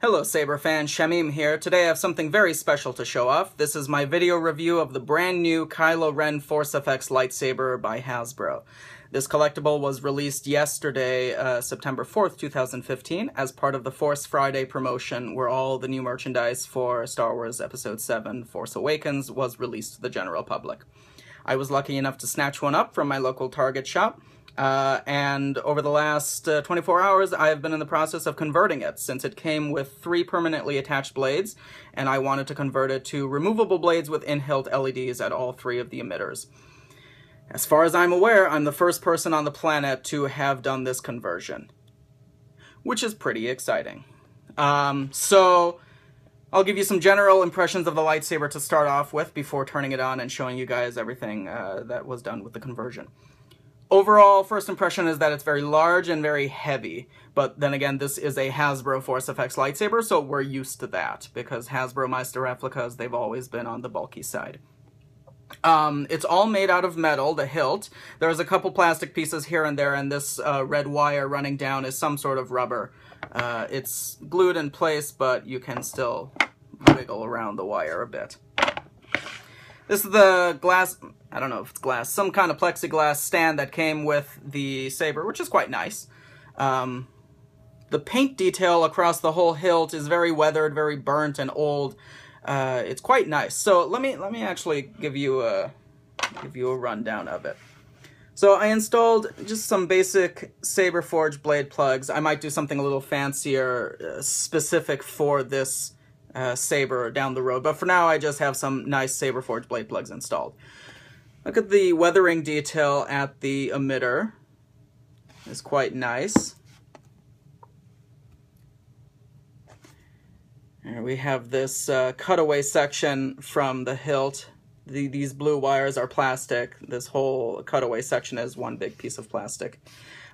Hello Saber fans, Shamim here. Today I have something very special to show off. This is my video review of the brand new Kylo Ren Force FX lightsaber by Hasbro. This collectible was released yesterday, September 4th, 2015, as part of the Force Friday promotion where all the new merchandise for Star Wars Episode 7 Force Awakens was released to the general public. I was lucky enough to snatch one up from my local Target shop. And over the last 24 hours, I have been in the process of converting it, since it came with 3 permanently attached blades, and I wanted to convert it to removable blades with in-hilt LEDs at all 3 of the emitters. As far as I'm aware, I'm the first person on the planet to have done this conversion, which is pretty exciting. So I'll give you some general impressions of the lightsaber to start off with before turning it on and showing you guys everything that was done with the conversion. Overall, first impression is that it's very large and very heavy, but then again, this is a Hasbro Force FX lightsaber, so we're used to that, because Hasbro Meister replicas, they've always been on the bulky side. It's all made out of metal, the hilt. There's a couple plastic pieces here and there, and this red wire running down is some sort of rubber. It's glued in place, but you can still wiggle around the wire a bit. This is the glass, I don't know if it's glass, some kind of plexiglass stand that came with the saber, which is quite nice. The paint detail across the whole hilt is very weathered, very burnt and old. It's quite nice. So let me actually give you a rundown of it. So I installed just some basic Saber Forge blade plugs. I might do something a little fancier, specific for this saber down the road, but for now I just have some nice Saber Forge blade plugs installed. Look at the weathering detail at the emitter. It's quite nice. Here we have this cutaway section from the hilt. These blue wires are plastic. This whole cutaway section is one big piece of plastic.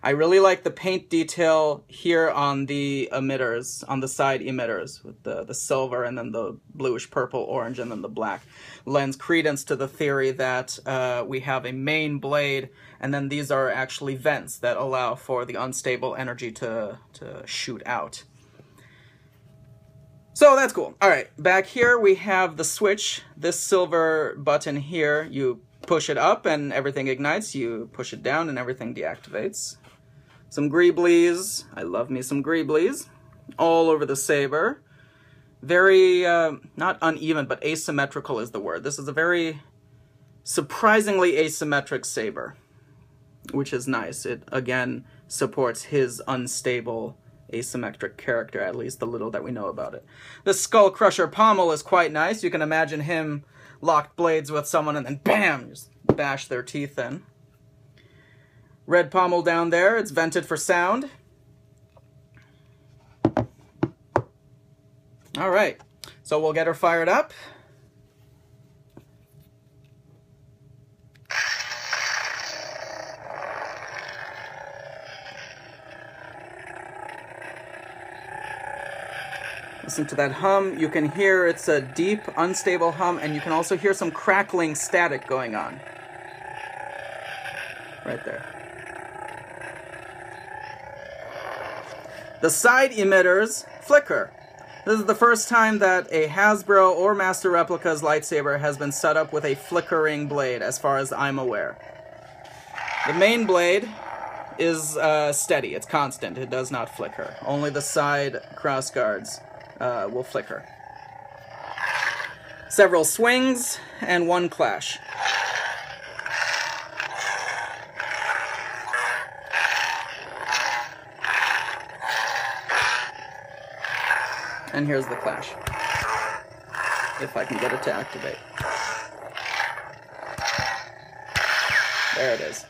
I really like the paint detail here on the emitters, on the side emitters, with the silver and then the bluish purple, orange, and then the black. Lends credence to the theory that we have a main blade, and then these are actually vents that allow for the unstable energy to shoot out. So that's cool. All right, back here we have the switch. This silver button here, you push it up and everything ignites. You push it down and everything deactivates. Some greeblies. I love me some greeblies. All over the saber. Very, not uneven, but asymmetrical is the word. This is a very surprisingly asymmetric saber, which is nice. It, again, supports his unstable asymmetric character, at least the little that we know about it. The Skull Crusher pommel is quite nice. You can imagine him locked blades with someone and then BAM! Just bash their teeth in. Red pommel down there, it's vented for sound. Alright, so we'll get her fired up. Listen to that hum. You can hear it's a deep, unstable hum, and you can also hear some crackling static going on. Right there. The side emitters flicker. This is the first time that a Hasbro or Master Replica's lightsaber has been set up with a flickering blade, as far as I'm aware. The main blade is steady, it's constant, it does not flicker. Only the side crossguards will flicker. Several swings and one clash. And here's the clash, if I can get it to activate. There it is.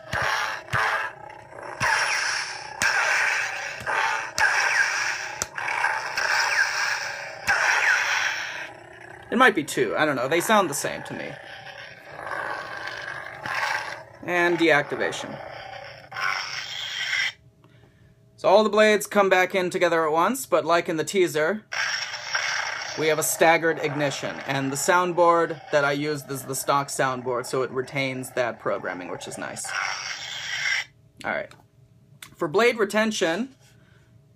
It might be 2, I don't know, they sound the same to me. And deactivation. So all the blades come back in together at once, but like in the teaser, we have a staggered ignition, and the soundboard that I used is the stock soundboard, so it retains that programming, which is nice. Alright. For blade retention,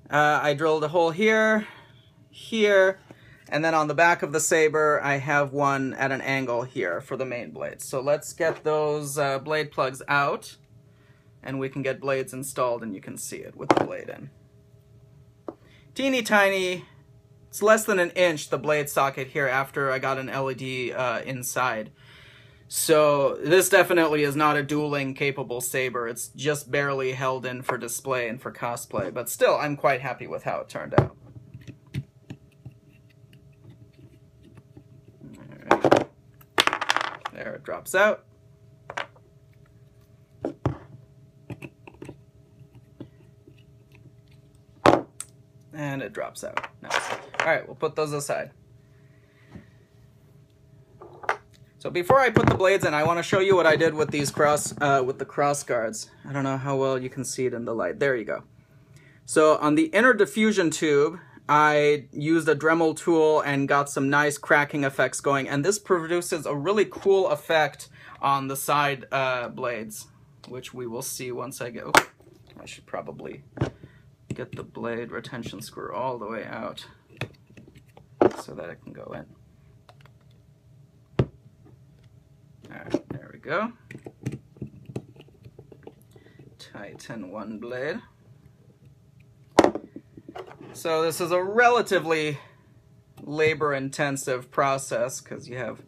I drilled a hole here, here. And then on the back of the saber, I have one at an angle here for the main blades. So let's get those blade plugs out, and we can get blades installed, and you can see it with the blade in. Teeny tiny, it's less than an inch, the blade socket here after I got an LED inside. So this definitely is not a dueling capable saber. It's just barely held in for display and for cosplay, but still I'm quite happy with how it turned out. Alright. There it drops out. And it drops out. Nice. Alright, we'll put those aside. So before I put the blades in, I want to show you what I did with these cross guards. I don't know how well you can see it in the light. There you go. So on the inner diffusion tube, I used a Dremel tool and got some nice cracking effects going, and this produces a really cool effect on the side blades, which we will see once I get... Oh, I should probably get the blade retention screw all the way out so that it can go in. Alright, there we go. Tighten one blade. So this is a relatively labor-intensive process because you have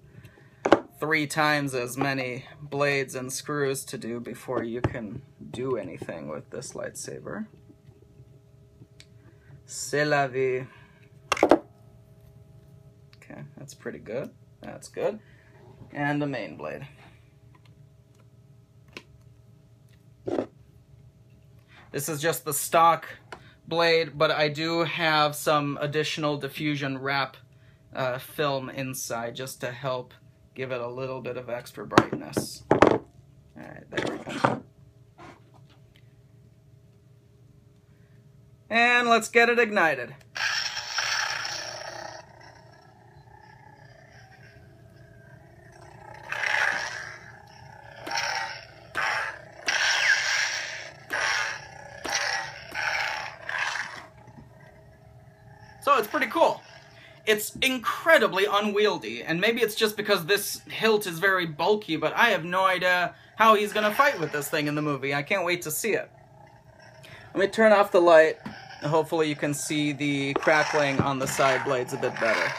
3 times as many blades and screws to do before you can do anything with this lightsaber. C'est la vie. Okay, that's pretty good. That's good. And the main blade. This is just the stock blade, but I do have some additional diffusion wrap film inside just to help give it a little bit of extra brightness. Alright, there we go. And let's get it ignited. So it's pretty cool. It's incredibly unwieldy, and maybe it's just because this hilt is very bulky, but I have no idea how he's gonna fight with this thing in the movie. I can't wait to see it. Let me turn off the light. Hopefully you can see the crackling on the side blades a bit better.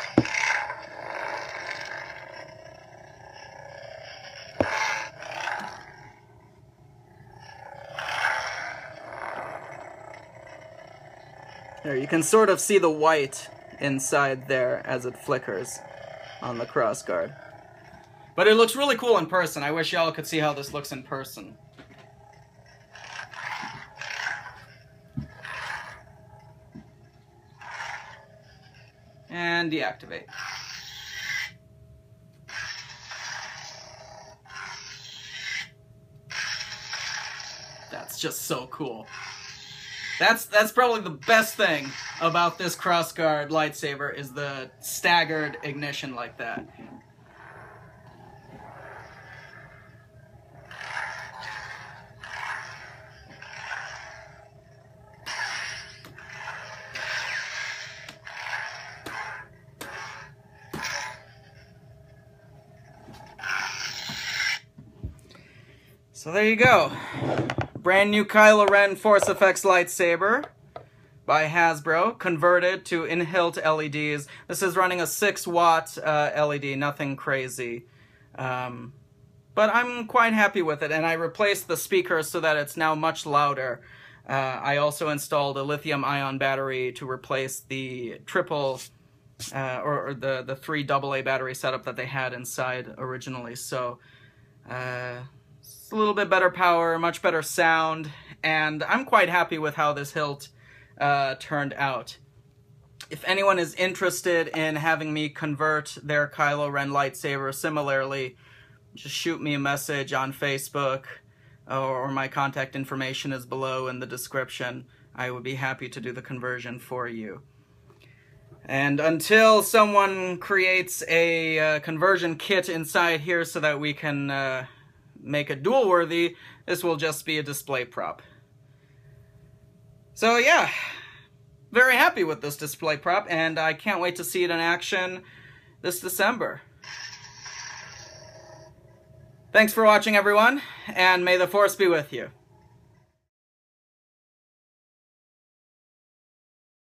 There, you can sort of see the white inside there as it flickers on the crossguard. But it looks really cool in person. I wish y'all could see how this looks in person. And deactivate. That's just so cool. That's probably the best thing about this crossguard lightsaber is the staggered ignition like that. So there you go. Brand new Kylo Ren Force Effects lightsaber by Hasbro, converted to in-hilt LEDs. This is running a 6-watt LED, nothing crazy. But I'm quite happy with it, and I replaced the speaker so that it's now much louder. I also installed a lithium-ion battery to replace the triple, or the 3 AA battery setup that they had inside originally. So, it's a little bit better power, much better sound, and I'm quite happy with how this hilt turned out. If anyone is interested in having me convert their Kylo Ren lightsaber similarly, just shoot me a message on Facebook, or my contact information is below in the description. I would be happy to do the conversion for you. And until someone creates a conversion kit inside here so that we can make it duel worthy, this will just be a display prop. So yeah, very happy with this display prop, and I can't wait to see it in action this December. Thanks for watching, everyone, and may the Force be with you.